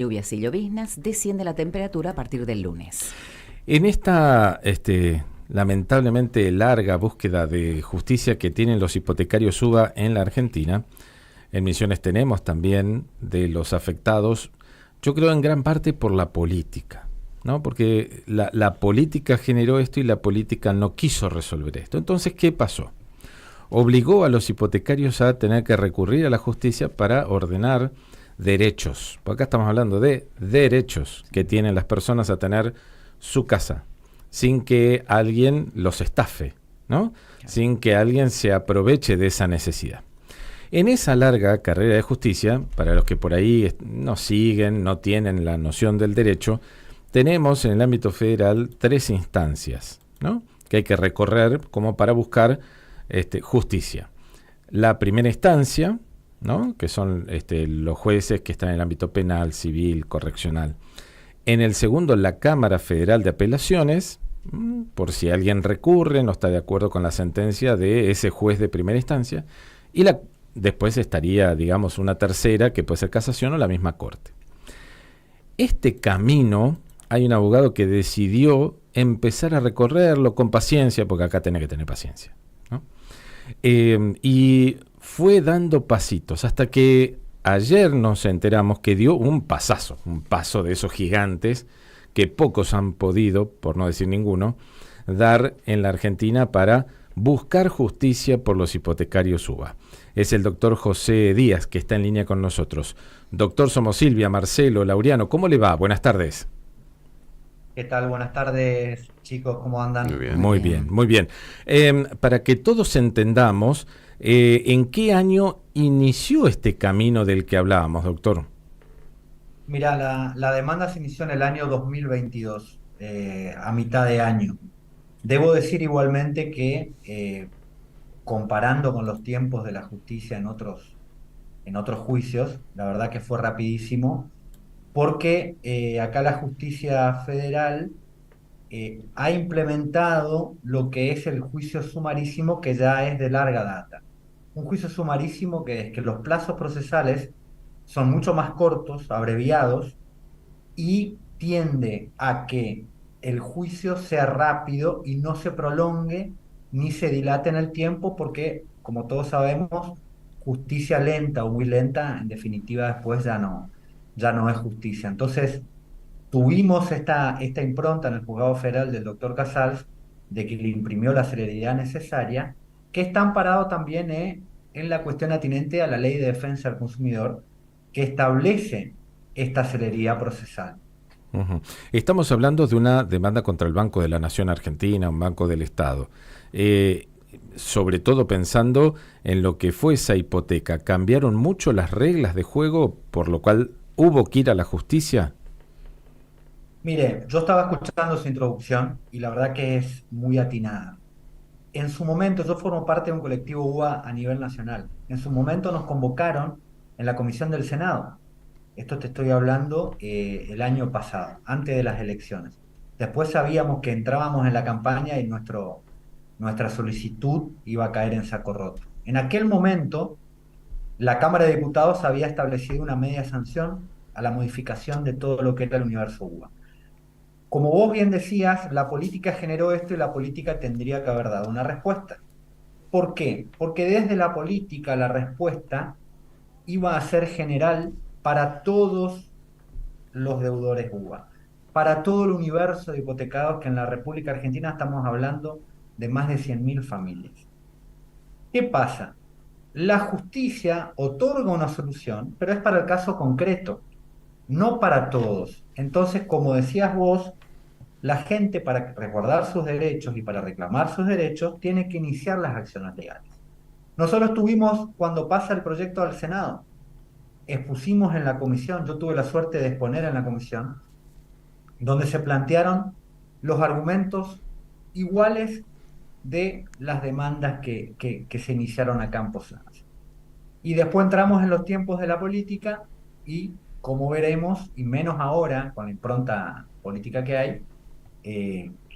Lluvias y lloviznas, desciende la temperatura a partir del lunes. En esta lamentablemente larga búsqueda de justicia que tienen los hipotecarios UBA en la Argentina, en Misiones tenemos también de los afectados, yo creo en gran parte por la política, ¿no? Porque la política generó esto y la política no quiso resolver esto. Entonces, ¿qué pasó? Obligó a los hipotecarios a tener que recurrir a la justicia para ordenar derechos. Porque acá estamos hablando de derechos que tienen las personas a tener su casa, sin que alguien los estafe, ¿no? Sin que alguien se aproveche de esa necesidad. En esa larga carrera de justicia, para los que por ahí no siguen, no tienen la noción del derecho, tenemos en el ámbito federal 3 instancias, ¿no? Que hay que recorrer como para buscar justicia. La primera instancia, ¿no? Que son los jueces que están en el ámbito penal, civil, correccional. En el segundo, la Cámara Federal de Apelaciones, por si alguien recurre, no está de acuerdo con la sentencia de ese juez de primera instancia, y después estaría, digamos, una tercera, que puede ser casación o la misma corte. Este camino, hay un abogado que decidió empezar a recorrerlo con paciencia, porque acá tiene que tener paciencia, ¿no? Y fue dando pasitos, hasta que ayer nos enteramos que dio un paso de esos gigantes que pocos han podido, por no decir ninguno, dar en la Argentina para buscar justicia por los hipotecarios UBA. Es el doctor José Díaz, que está en línea con nosotros. Doctor, somos Silvia, Marcelo, Laureano, ¿cómo le va? Buenas tardes. ¿Qué tal? Buenas tardes, chicos, ¿cómo andan? Muy bien, muy bien. Para que todos entendamos, ¿en qué año inició este camino del que hablábamos, doctor? Mira, la demanda se inició en el año 2022, a mitad de año. Debo decir igualmente que, comparando con los tiempos de la justicia en otros juicios, la verdad que fue rapidísimo, porque acá la justicia federal ha implementado lo que es el juicio sumarísimo, que ya es de larga data. Un juicio sumarísimo que es que los plazos procesales son mucho más cortos, abreviados, y tiende a que el juicio sea rápido y no se prolongue ni se dilate en el tiempo, porque, como todos sabemos, justicia lenta o muy lenta, en definitiva, después ya no es justicia. Entonces, tuvimos esta impronta en el juzgado federal del doctor Casals, de que le imprimió la celeridad necesaria, que está amparado también en la cuestión atinente a la Ley de Defensa del Consumidor, que establece esta celeridad procesal. Uh-huh. Estamos hablando de una demanda contra el Banco de la Nación Argentina, un banco del Estado. Sobre todo pensando en lo que fue esa hipoteca, ¿cambiaron mucho las reglas de juego, por lo cual hubo que ir a la justicia? Mire, yo estaba escuchando su introducción y la verdad que es muy atinada. En su momento, yo formo parte de un colectivo UBA a nivel nacional. En su momento nos convocaron en la comisión del Senado. Esto te estoy hablando el año pasado, antes de las elecciones. Después sabíamos que entrábamos en la campaña y nuestra solicitud iba a caer en saco roto. En aquel momento, la Cámara de Diputados había establecido una media sanción a la modificación de todo lo que era el universo UBA. Como vos bien decías, la política generó esto y la política tendría que haber dado una respuesta. ¿Por qué? Porque desde la política la respuesta iba a ser general para todos los deudores UBA, para todo el universo de hipotecados, que en la República Argentina estamos hablando de más de 100.000 familias. ¿Qué pasa? La justicia otorga una solución, pero es para el caso concreto, no para todos. Entonces, como decías vos, la gente, para resguardar sus derechos y para reclamar sus derechos, tiene que iniciar las acciones legales. Nosotros tuvimos, cuando pasa el proyecto al Senado, expusimos en la comisión, yo tuve la suerte de exponer en la comisión, donde se plantearon los argumentos iguales de las demandas que se iniciaron a campos. Y después entramos en los tiempos de la política y, como veremos, y menos ahora, con la impronta política que hay,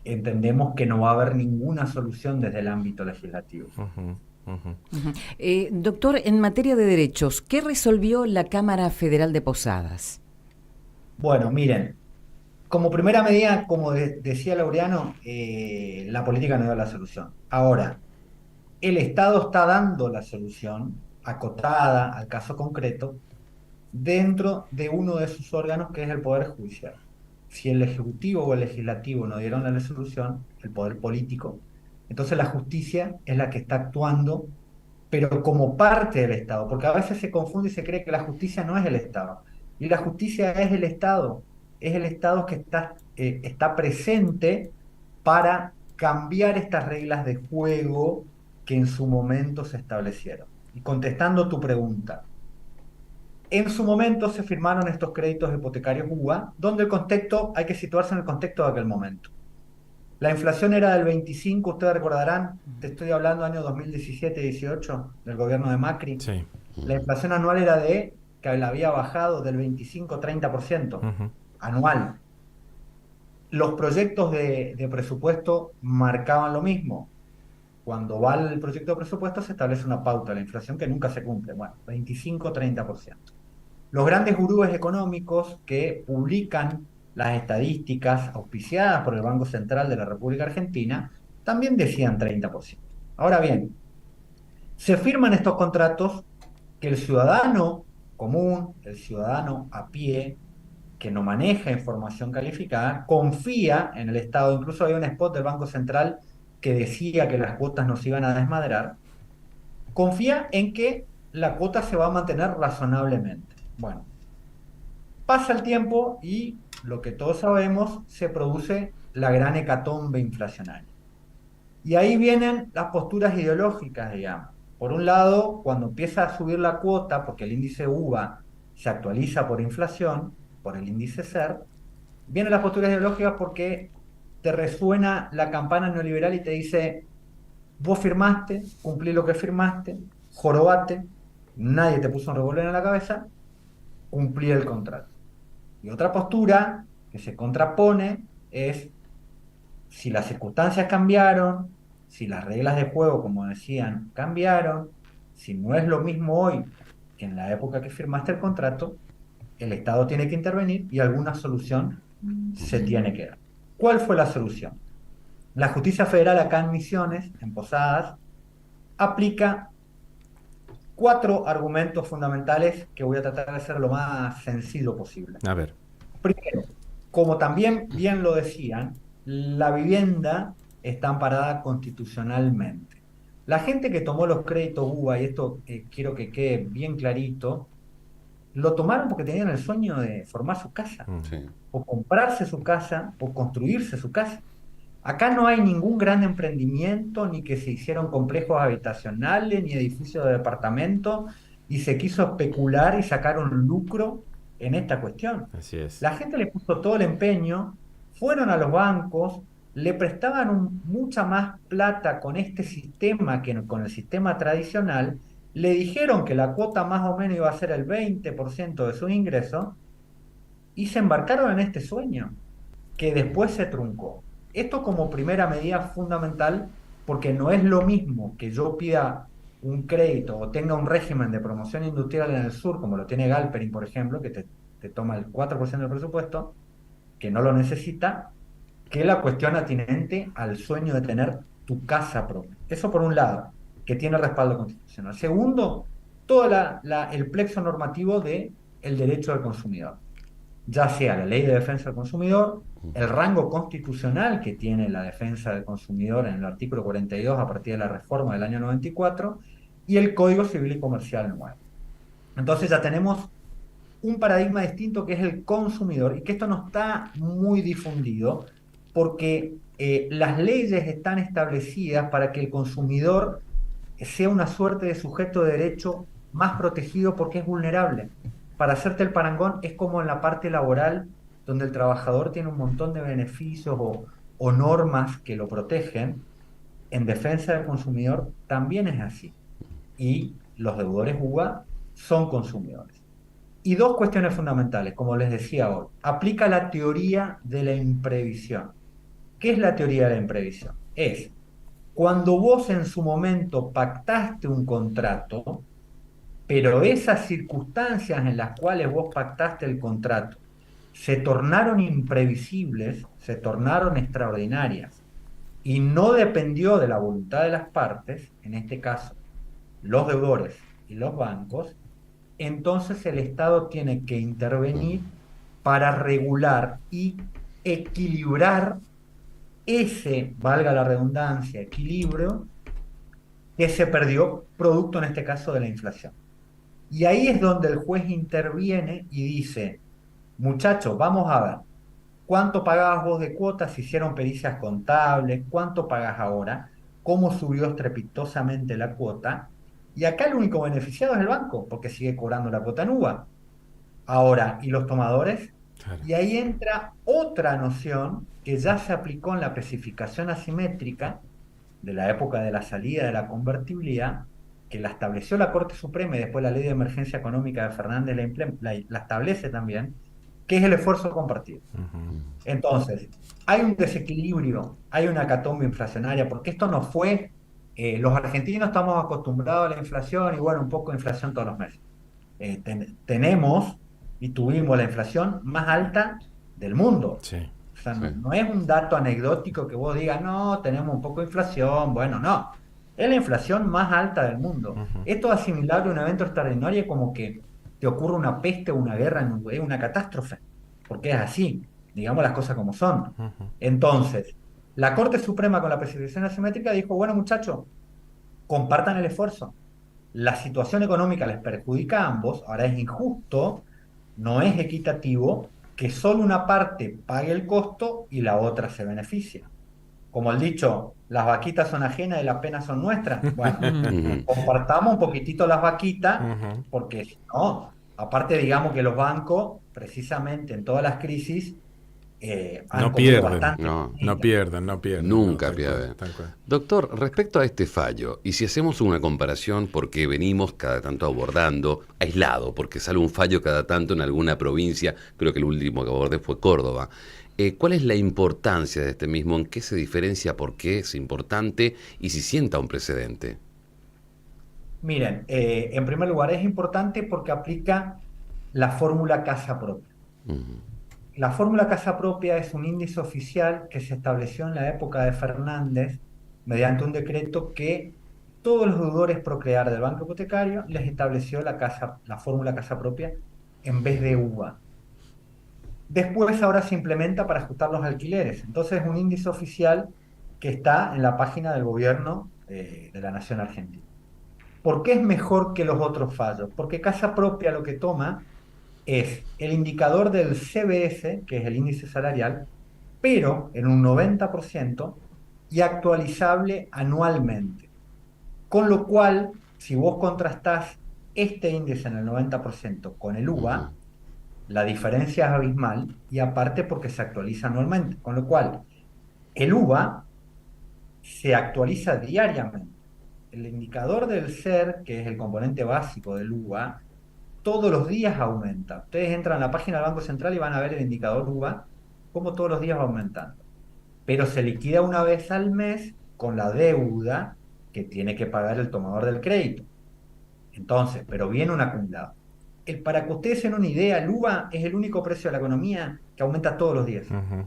entendemos que no va a haber ninguna solución desde el ámbito legislativo. Uh-huh, uh-huh. Doctor, en materia de derechos, ¿qué resolvió la Cámara Federal de Posadas? Bueno, miren, como primera medida, como decía Laureano, la política no da la solución. Ahora, el Estado está dando la solución acotada al caso concreto dentro de uno de sus órganos, que es el Poder Judicial. Si el Ejecutivo o el Legislativo no dieron la resolución, el Poder Político, entonces la justicia es la que está actuando, pero como parte del Estado, porque a veces se confunde y se cree que la justicia no es el Estado. Y la justicia es el Estado que está presente para cambiar estas reglas de juego que en su momento se establecieron. Y contestando tu pregunta, en su momento se firmaron estos créditos hipotecarios UVA, donde el contexto, hay que situarse en el contexto de aquel momento. La inflación era del 25, ustedes recordarán, te estoy hablando año 2017-18, del gobierno de Macri. Sí. La inflación anual era que la había bajado del 25-30% Ujú. anual. Los proyectos de presupuesto marcaban lo mismo. Cuando va el proyecto de presupuesto se establece una pauta de la inflación que nunca se cumple. Bueno, 25-30%. Los grandes gurúes económicos que publican las estadísticas auspiciadas por el Banco Central de la República Argentina también decían 30%. Ahora bien, se firman estos contratos que el ciudadano común, el ciudadano a pie, que no maneja información calificada, confía en el Estado. Incluso había un spot del Banco Central que decía que las cuotas nos iban a desmadrar. Confía en que la cuota se va a mantener razonablemente. Bueno, pasa el tiempo y lo que todos sabemos, se produce la gran hecatombe inflacionaria. Y ahí vienen las posturas ideológicas, digamos. Por un lado, cuando empieza a subir la cuota, porque el índice UVA se actualiza por inflación, por el índice SER, vienen las posturas ideológicas porque te resuena la campana neoliberal y te dice, vos firmaste, cumplí lo que firmaste, jorobate, nadie te puso un revólver en la cabeza, cumplí el contrato. Y otra postura que se contrapone es, si las circunstancias cambiaron, si las reglas de juego, como decían, cambiaron, si no es lo mismo hoy que en la época que firmaste el contrato, el Estado tiene que intervenir y alguna solución se tiene que dar. ¿Cuál fue la solución? La justicia federal acá en Misiones, en Posadas, aplica 4 argumentos fundamentales que voy a tratar de hacer lo más sencillo posible. A ver. Primero, como también bien lo decían, la vivienda está amparada constitucionalmente. La gente que tomó los créditos UBA, y esto quiero que quede bien clarito, lo tomaron porque tenían el sueño de formar su casa, Sí. o comprarse su casa, o construirse su casa. Acá no hay ningún gran emprendimiento, ni que se hicieron complejos habitacionales, ni edificios de departamento, y se quiso especular y sacar un lucro en esta cuestión. Así es. La gente le puso todo el empeño, fueron a los bancos, le prestaban mucha más plata con este sistema que con el sistema tradicional, le dijeron que la cuota más o menos iba a ser el 20% de sus ingresos, y se embarcaron en este sueño, que después se truncó. Esto como primera medida fundamental, porque no es lo mismo que yo pida un crédito o tenga un régimen de promoción industrial en el sur, como lo tiene Galperin, por ejemplo, que te toma el 4% del presupuesto, que no lo necesita, que la cuestión atinente al sueño de tener tu casa propia. Eso por un lado, que tiene respaldo constitucional. Segundo, todo el plexo normativo del derecho del consumidor, ya sea la ley de defensa del consumidor, el rango constitucional que tiene la defensa del consumidor en el artículo 42 a partir de la reforma del año 94 y el Código Civil y Comercial nuevo. Entonces ya tenemos un paradigma distinto que es el consumidor y que esto no está muy difundido porque las leyes están establecidas para que el consumidor sea una suerte de sujeto de derecho más protegido porque es vulnerable. Para hacerte el parangón, es como en la parte laboral, donde el trabajador tiene un montón de beneficios o normas que lo protegen. En defensa del consumidor también es así. Y los deudores UVA son consumidores. Y 2 cuestiones fundamentales, como les decía hoy. Aplica la teoría de la imprevisión. ¿Qué es la teoría de la imprevisión? Es cuando vos en su momento pactaste un contrato, pero esas circunstancias en las cuales vos pactaste el contrato se tornaron imprevisibles, se tornaron extraordinarias y no dependió de la voluntad de las partes, en este caso los deudores y los bancos, entonces el Estado tiene que intervenir para regular y equilibrar ese, valga la redundancia, equilibrio que se perdió producto en este caso de la inflación. Y ahí es donde el juez interviene y dice, muchachos, vamos a ver, ¿cuánto pagabas vos de cuotas? ¿Se hicieron pericias contables? ¿Cuánto pagás ahora? ¿Cómo subió estrepitosamente la cuota? Y acá el único beneficiado es el banco, porque sigue cobrando la cuota en UVA. Ahora, ¿y los tomadores? Claro. Y ahí entra otra noción que ya se aplicó en la especificación asimétrica de la época de la salida de la convertibilidad, que la estableció la Corte Suprema y después la Ley de Emergencia Económica de Fernández la establece también, que es el esfuerzo compartido. Ujú. Entonces, hay un desequilibrio, hay una hecatombe inflacionaria, porque esto no fue, los argentinos estamos acostumbrados a la inflación y bueno, un poco de inflación todos los meses. Tenemos y tuvimos la inflación más alta del mundo. Sí. O sea, Sí. no es un dato anecdótico que vos digas, no, tenemos un poco de inflación. Bueno, no. Es la inflación más alta del mundo. Ujú. Esto es asimilable a un evento extraordinario como que te ocurre una peste o una guerra, es una catástrofe. Porque es así. Digamos las cosas como son. Ujú. Entonces, la Corte Suprema con la precipitación asimétrica dijo, bueno, muchachos, compartan el esfuerzo. La situación económica les perjudica a ambos, ahora es injusto, no es equitativo que solo una parte pague el costo y la otra se beneficia. Como el dicho, las vaquitas son ajenas y las penas son nuestras. Bueno, Ujú. compartamos un poquitito las vaquitas, Ujú. porque si no, aparte digamos que los bancos, precisamente en todas las crisis, han No comido pierden. bastante. No pierden, no pierden. Nunca no, tal cual, pierden. tal cual. Doctor, respecto a este fallo, y si hacemos una comparación, porque venimos cada tanto abordando, aislado, porque sale un fallo cada tanto en alguna provincia, creo que el último que abordé fue Córdoba, ¿cuál es la importancia de este mismo? ¿En qué se diferencia? ¿Por qué es importante? Y si sienta un precedente. Miren, en primer lugar es importante porque aplica la fórmula casa propia. Ujú. La fórmula casa propia es un índice oficial que se estableció en la época de Fernández mediante un decreto que todos los deudores procrear del banco hipotecario les estableció la fórmula casa propia en vez de UVA. Después ahora se implementa para ajustar los alquileres. Entonces es un índice oficial que está en la página del gobierno de la Nación Argentina. ¿Por qué es mejor que los otros fallos? Porque casa propia lo que toma es el indicador del CBS, que es el índice salarial, pero en un 90% y actualizable anualmente. Con lo cual, si vos contrastás este índice en el 90% con el UVA, Ujú. la diferencia es abismal y aparte porque se actualiza anualmente. Con lo cual, el UVA se actualiza diariamente. El indicador del SER, que es el componente básico del UVA, todos los días aumenta. Ustedes entran a la página del Banco Central y van a ver el indicador UVA, como todos los días va aumentando. Pero se liquida una vez al mes con la deuda que tiene que pagar el tomador del crédito. Entonces, pero viene un acumulado. Para que ustedes se den una idea, el UVA es el único precio de la economía que aumenta todos los días. Ujú.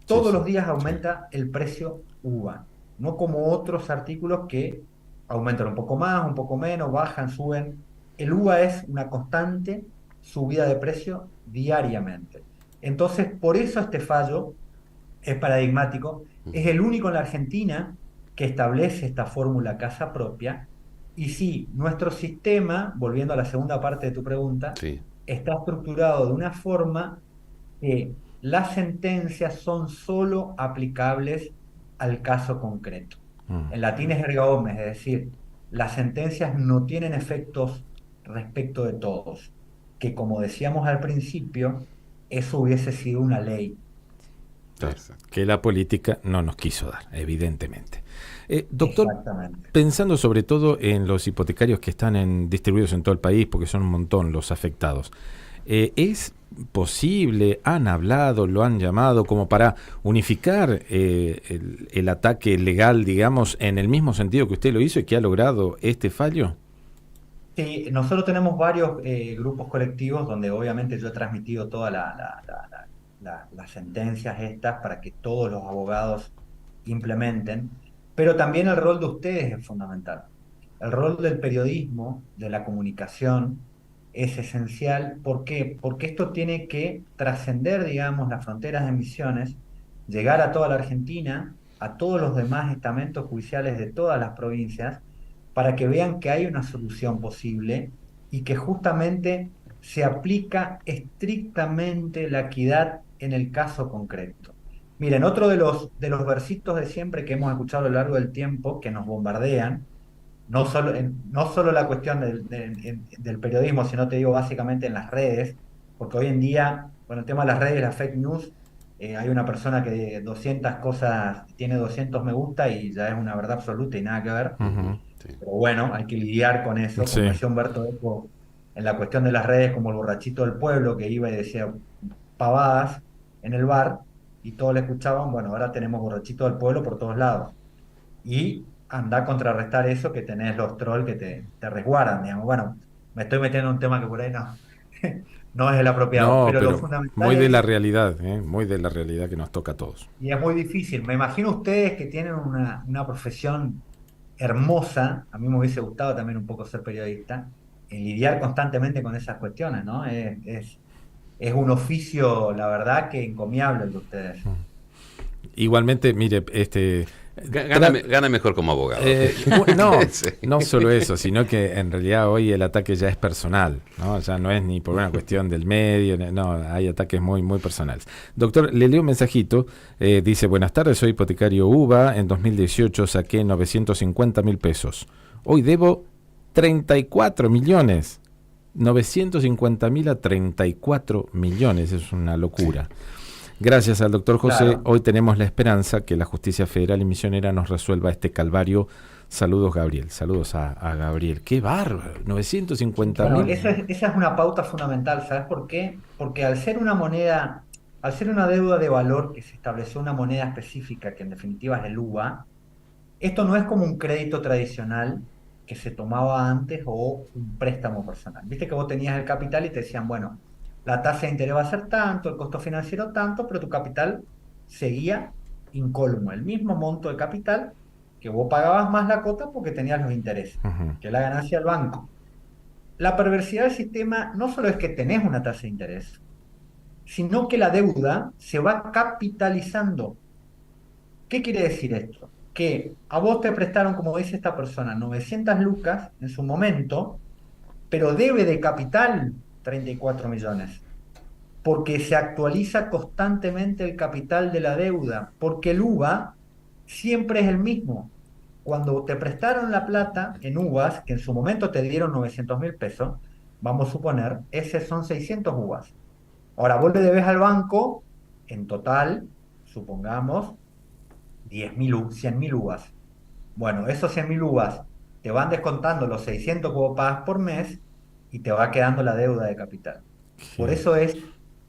Todos Sí, los sí, días aumenta el precio UVA, no como otros artículos que aumentan un poco más, un poco menos, bajan, suben. El UVA es una constante subida de precio diariamente. Entonces, por eso este fallo es paradigmático. Es el único en la Argentina que establece esta fórmula casa propia. Y sí, nuestro sistema, volviendo a la segunda parte de tu pregunta, Sí. está estructurado de una forma que las sentencias son solo aplicables al caso concreto. Mm. En latín es erga omnes, es decir, las sentencias no tienen efectos respecto de todos, que como decíamos al principio, eso hubiese sido una ley. Claro, Exacto. que la política no nos quiso dar, evidentemente. Doctor, Exactamente. pensando sobre todo en los hipotecarios que están distribuidos en todo el país, porque son un montón los afectados, ¿es posible, han hablado, lo han llamado como para unificar el ataque legal, digamos, en el mismo sentido que usted lo hizo y que ha logrado este fallo? Sí, nosotros tenemos varios grupos colectivos donde obviamente yo he transmitido todas las sentencias estas para que todos los abogados implementen, pero también el rol de ustedes es fundamental. El rol del periodismo, de la comunicación, es esencial. ¿Por qué? Porque esto tiene que trascender, digamos, las fronteras de Misiones, llegar a toda la Argentina, a todos los demás estamentos judiciales de todas las provincias para que vean que hay una solución posible y que justamente se aplica estrictamente la equidad en el caso concreto. Miren, otro de los versitos de siempre que hemos escuchado a lo largo del tiempo, que nos bombardean, no solo la cuestión del periodismo, sino te digo básicamente en las redes, porque hoy en día, con el tema de las redes, las fake news, hay una persona que 200 cosas tiene 200 me gusta y ya es una verdad absoluta y nada que ver. Ujú. Sí. Pero bueno, hay que lidiar con eso, como Sí. decía Humberto Eco, en la cuestión de las redes, como el borrachito del pueblo que iba y decía pavadas en el bar y todos le escuchaban. Bueno, ahora tenemos borrachito del pueblo por todos lados. Y anda a contrarrestar eso que tenés los trolls que te resguardan, digamos. Bueno, me estoy metiendo en un tema que por ahí no, no es el apropiado, No, pero lo pero fundamental muy de la es, realidad, ¿eh? Muy de la realidad que nos toca a todos. y es muy difícil. Me imagino ustedes que tienen una profesión hermosa, a mí me hubiese gustado también un poco ser periodista, lidiar constantemente con esas cuestiones, ¿no? Es un oficio, la verdad, que encomiable el de ustedes. Igualmente, mire, Gana, gana mejor como abogado. no, Sí. no solo eso, sino que en realidad hoy el ataque ya es personal, ¿no? Ya no es ni por una cuestión del medio, no, hay ataques muy, muy personales. Doctor, le leo un mensajito, dice, buenas tardes, soy hipotecario UVA, en 2018 saqué 950.000 pesos, hoy debo 34 millones, 950.000 a 34 millones, es una locura. Gracias al doctor José, Claro. hoy tenemos la esperanza que la justicia federal y misionera nos resuelva este calvario. Saludos, Gabriel. Saludos a Gabriel. ¡Qué bárbaro! 950 Bueno, mil. esa es una pauta fundamental, ¿sabes por qué? Porque al ser una moneda, al ser una deuda de valor que se estableció una moneda específica, que en definitiva es el UVA, esto no es como un crédito tradicional que se tomaba antes o un préstamo personal. Viste que vos tenías el capital y te decían, bueno, la tasa de interés va a ser tanto, el costo financiero tanto, pero tu capital seguía incólume, el mismo monto de capital que vos pagabas más la cuota porque tenías los intereses, Ujú. que es la ganancia del banco. La perversidad del sistema no solo es que tenés una tasa de interés, sino que la deuda se va capitalizando. ¿Qué quiere decir esto? Que a vos te prestaron, como dice esta persona, 900 lucas en su momento, pero debe de capital 34 millones, porque se actualiza constantemente el capital de la deuda, porque el UVA siempre es el mismo. Cuando te prestaron la plata en UVAs, que en su momento te dieron 900.000 pesos, vamos a suponer, ese son 600 UVAs. Ahora vos le debes al banco, en total, supongamos, 100.000 uvas. Bueno, esos 100.000 uvas te van descontando los 600 que vos pagas por mes y te va quedando la deuda de capital. Por Qué- eso es,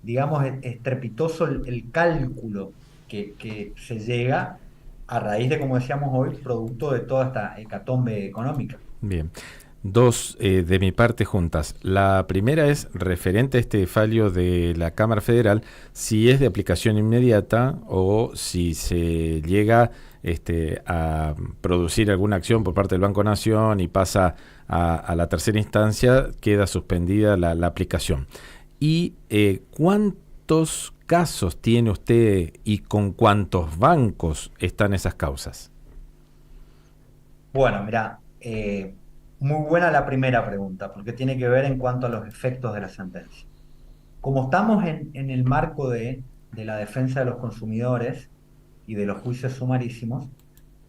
digamos, estrepitoso el cálculo que se llega a raíz de, como decíamos hoy, producto de toda esta hecatombe económica. Bien. Dos de mi parte juntas. La primera es referente a este fallo de la Cámara Federal, si es de aplicación inmediata o si se llega a producir alguna acción por parte del Banco Nación y pasa a la tercera instancia, queda suspendida la aplicación. ¿Y cuántos casos tiene usted y con cuántos bancos están esas causas? Bueno, mira, muy buena la primera pregunta, porque tiene que ver en cuanto a los efectos de la sentencia. Como estamos en el marco de la defensa de los consumidores y de los juicios sumarísimos,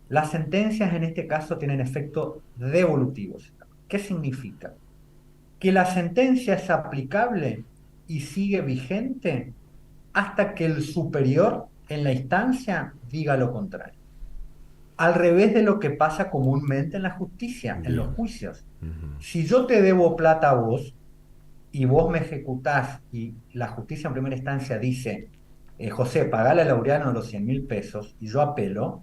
las sentencias en este caso tienen efectos devolutivos. ¿Qué significa? Que la sentencia es aplicable y sigue vigente hasta que el superior en la instancia diga lo contrario. Al revés de lo que pasa comúnmente en la justicia, en los Bien. juicios. Ujú. Si yo te debo plata a vos y vos me ejecutás y la justicia en primera instancia dice, José, pagale a Laureano los 100.000 pesos y yo apelo,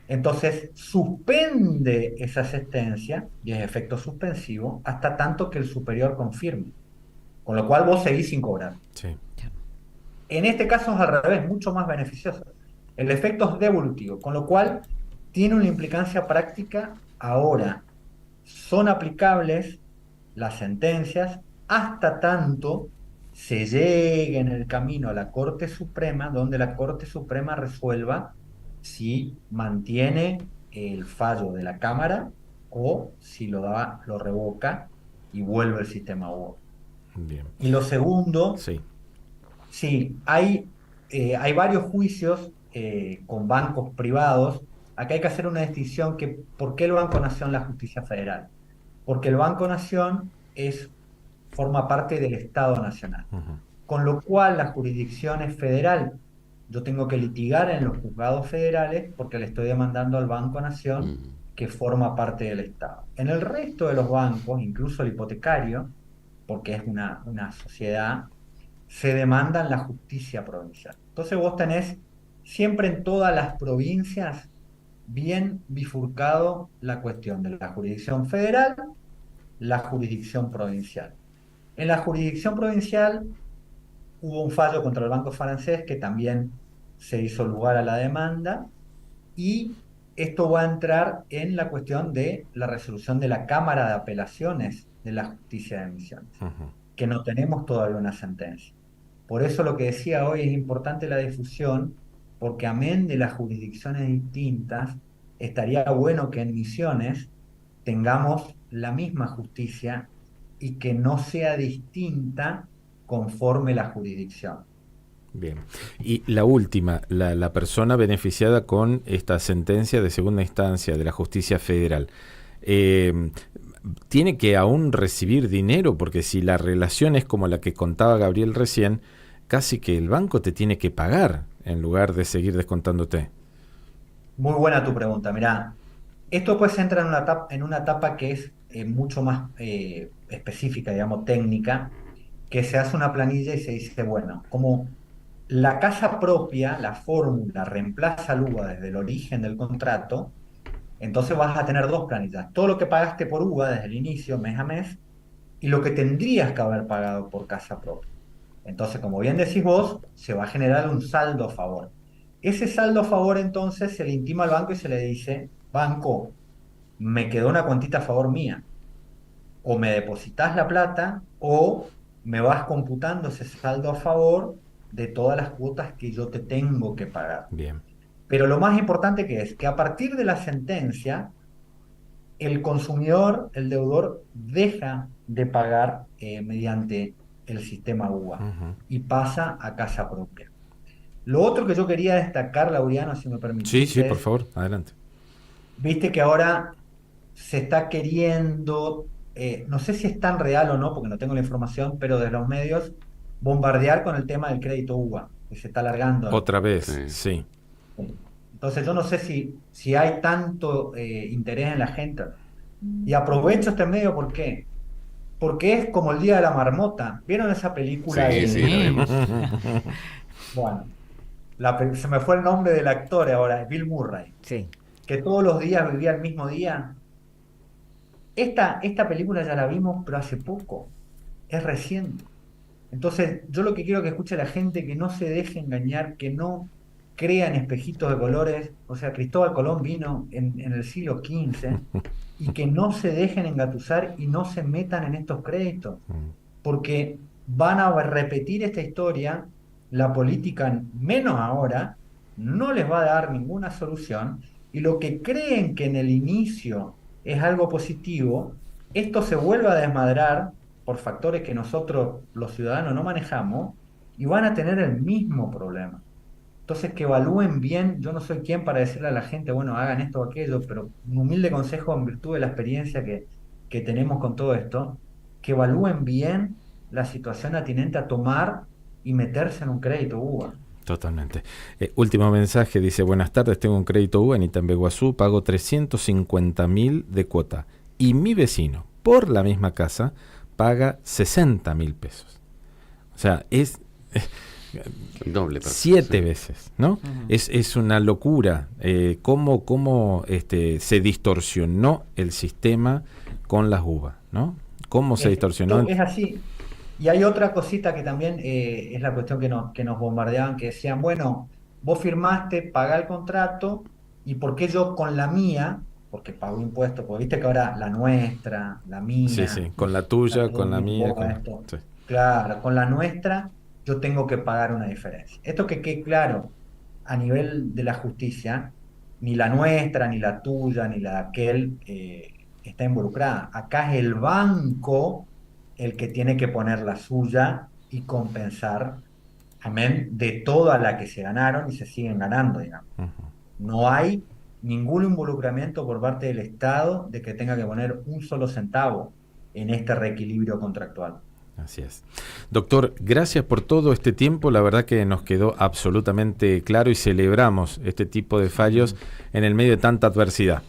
Entonces suspende esa sentencia, y es efecto suspensivo, hasta tanto que el superior confirme. Con lo cual vos seguís sin cobrar. Sí. En este caso es al revés, mucho más beneficioso. El efecto es devolutivo, con lo cual tiene una implicancia práctica ahora. Son aplicables las sentencias hasta tanto se llegue en el camino a la Corte Suprema, donde la Corte Suprema resuelva si mantiene el fallo de la Cámara o si lo revoca y vuelve el sistema UO. Bien. Y lo segundo, Sí. sí, hay varios juicios con bancos privados. Acá hay que hacer una distinción que, ¿por qué el Banco Nación la justicia federal? Porque el Banco Nación forma parte del Estado Nacional, Ujú. con lo cual la jurisdicción es federal. Yo tengo que litigar en los juzgados federales porque le estoy demandando al Banco Nación Mm. que forma parte del Estado. En el resto de los bancos, incluso el hipotecario, porque es una sociedad, se demanda en la justicia provincial. Entonces vos tenés siempre en todas las provincias bien bifurcado la cuestión de la jurisdicción federal, la jurisdicción provincial. En la jurisdicción provincial hubo un fallo contra el Banco Francés que también se hizo lugar a la demanda y esto va a entrar en la cuestión de la resolución de la Cámara de Apelaciones de la Justicia de Misiones, Ujú. que no tenemos todavía una sentencia. Por eso lo que decía hoy es importante la difusión, porque amén de las jurisdicciones distintas, estaría bueno que en Misiones tengamos la misma justicia y que no sea distinta conforme la jurisdicción. Bien. Y la última, la persona beneficiada con esta sentencia de segunda instancia de la justicia federal, eh, ¿tiene que aún recibir dinero? Porque si la relación es como la que contaba Gabriel recién, casi que el banco te tiene que pagar en lugar de seguir descontándote. Muy buena tu pregunta. Mirá, esto pues entra en una etapa que es mucho más específica, digamos, técnica, que se hace una planilla y se dice, bueno, como la casa propia, la fórmula reemplaza al UVA desde el origen del contrato, entonces vas a tener dos planillas. Todo lo que pagaste por UVA desde el inicio, mes a mes, y lo que tendrías que haber pagado por casa propia. Entonces, como bien decís vos, se va a generar un saldo a favor. Ese saldo a favor entonces se le intima al banco y se le dice, banco, me quedó una cuantita a favor mía. O me depositas la plata o me vas computando ese saldo a favor de todas las cuotas que yo te tengo que pagar. Bien. Pero lo más importante que es que a partir de la sentencia, el consumidor, el deudor, deja de pagar mediante el sistema UVA Ujú. y pasa a casa propia. Lo otro que yo quería destacar, Laureano, si me Sí, permitís, sí, por es, favor, adelante. viste que ahora se está queriendo, no sé si es tan real o no, porque no tengo la información, pero de los medios, bombardear con el tema del crédito UVA, que se está alargando. Otra vez, Sí. sí. Entonces yo no sé si hay tanto interés en la gente. Y aprovecho este medio, ¿por qué? Porque es como el Día de la Marmota. ¿Vieron esa película Sí, sí, la de... vimos. Bueno, se me fue el nombre del actor ahora, Bill Murray, Sí. que todos los días vivía el mismo día. Esta película ya la vimos, pero hace poco, es reciente. Entonces, yo lo que quiero que escuche la gente, que no se deje engañar, que no crea en espejitos de colores. O sea, Cristóbal Colón vino en el siglo XV y que no se dejen engatusar y no se metan en estos créditos, porque van a repetir esta historia, la política, menos ahora, no les va a dar ninguna solución, y lo que creen que en el inicio es algo positivo, esto se vuelve a desmadrar por factores que nosotros los ciudadanos no manejamos y van a tener el mismo problema. Entonces, que evalúen bien, yo no soy quien para decirle a la gente, bueno, hagan esto o aquello, pero un humilde consejo en virtud de la experiencia que tenemos con todo esto, que evalúen bien la situación atinente a tomar y meterse en un crédito UVA. Totalmente. Último mensaje, dice, buenas tardes, tengo un crédito UVA en Itambeguazú, pago 350.000 de cuota y mi vecino, por la misma casa, paga 60.000 pesos. O sea, El doble. 7 veces, ¿no? Es una locura cómo se distorsionó el sistema con las uvas, ¿no? Cómo se distorsionó. Es así. Y hay otra cosita que también es la cuestión que nos bombardeaban, que decían, bueno, vos firmaste, pagá el contrato, ¿y por qué yo con la mía, porque pago impuestos, porque viste que ahora la nuestra, la mía, Sí, con la tuya, con la mía, sí. Claro, con la nuestra yo tengo que pagar una diferencia. Esto que quede claro, a nivel de la justicia, ni la nuestra, ni la tuya, ni la de aquel está involucrada. Acá es el banco el que tiene que poner la suya y compensar, amén, de toda la que se ganaron y se siguen ganando, digamos. No hay ningún involucramiento por parte del Estado de que tenga que poner un solo centavo en este reequilibrio contractual. Así es. Doctor, gracias por todo este tiempo. La verdad que nos quedó absolutamente claro y celebramos este tipo de fallos en el medio de tanta adversidad.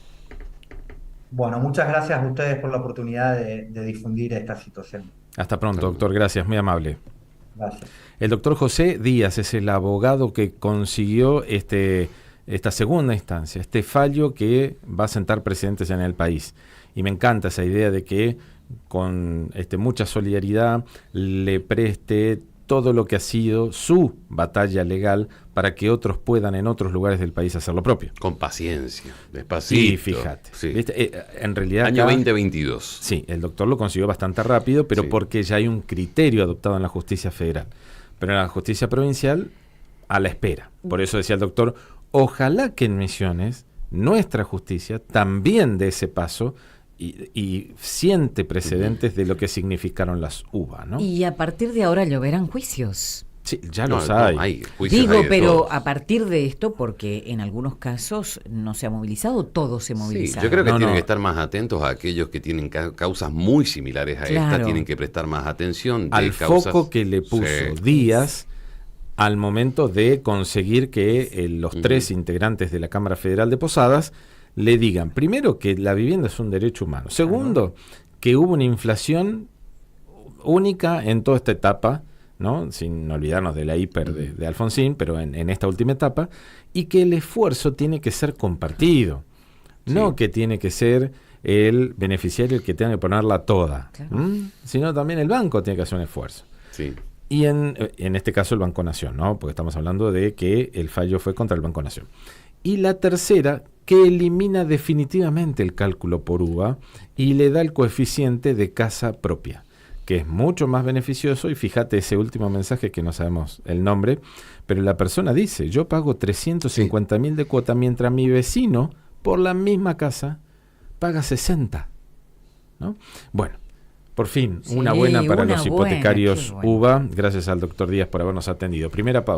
Bueno, muchas gracias a ustedes por la oportunidad de difundir esta situación. Hasta pronto, doctor. Gracias, muy amable. Gracias. El doctor José Díaz es el abogado que consiguió esta segunda instancia, este fallo que va a sentar precedentes en el país. Y me encanta esa idea de que con mucha solidaridad le preste todo lo que ha sido su batalla legal para que otros puedan en otros lugares del país hacer lo propio. Con paciencia, despacito. Sí, fíjate. Sí. ¿Viste? En realidad Año acá, 2022. Sí, el doctor lo consiguió bastante rápido, pero Sí. porque ya hay un criterio adoptado en la justicia federal. Pero en la justicia provincial, a la espera. Por eso decía el doctor, ojalá que en Misiones, nuestra justicia también dé ese paso y siente precedentes de lo que significaron las uvas, ¿no? Y a partir de ahora lloverán juicios. Sí, ya No, los no, hay. juicios Digo, hay de pero todo. a partir de esto, porque en algunos casos no se ha movilizado, todo se Sí, moviliza. yo creo que No, tienen no. que estar más atentos a aquellos que tienen causas muy similares a Claro. esta, tienen que prestar más atención de Al causas. foco que le puso Sí. Díaz al momento de conseguir que los 3 integrantes de la Cámara Federal de Posadas le digan, primero, que la vivienda es un derecho humano. Segundo, que hubo una inflación única en toda esta etapa, ¿no? Sin olvidarnos de la hiper de Alfonsín, pero en esta última etapa, y que el esfuerzo tiene que ser compartido, no que tiene que ser el beneficiario el que tenga que ponerla toda, Claro. sino también el banco tiene que hacer un esfuerzo. Sí. Y en este caso el Banco Nación, ¿no? Porque estamos hablando de que el fallo fue contra el Banco Nación. Y la tercera, que elimina definitivamente el cálculo por uva y le da el coeficiente de casa propia, que es mucho más beneficioso. Y fíjate ese último mensaje que no sabemos el nombre, pero la persona dice, yo pago 350.000 de cuota, mientras mi vecino, por la misma casa, paga 60, ¿no? Bueno, por fin, Sí, una buena para una los buena, hipotecarios qué bueno. UVA. Gracias al doctor Díaz por habernos atendido. Primera pausa.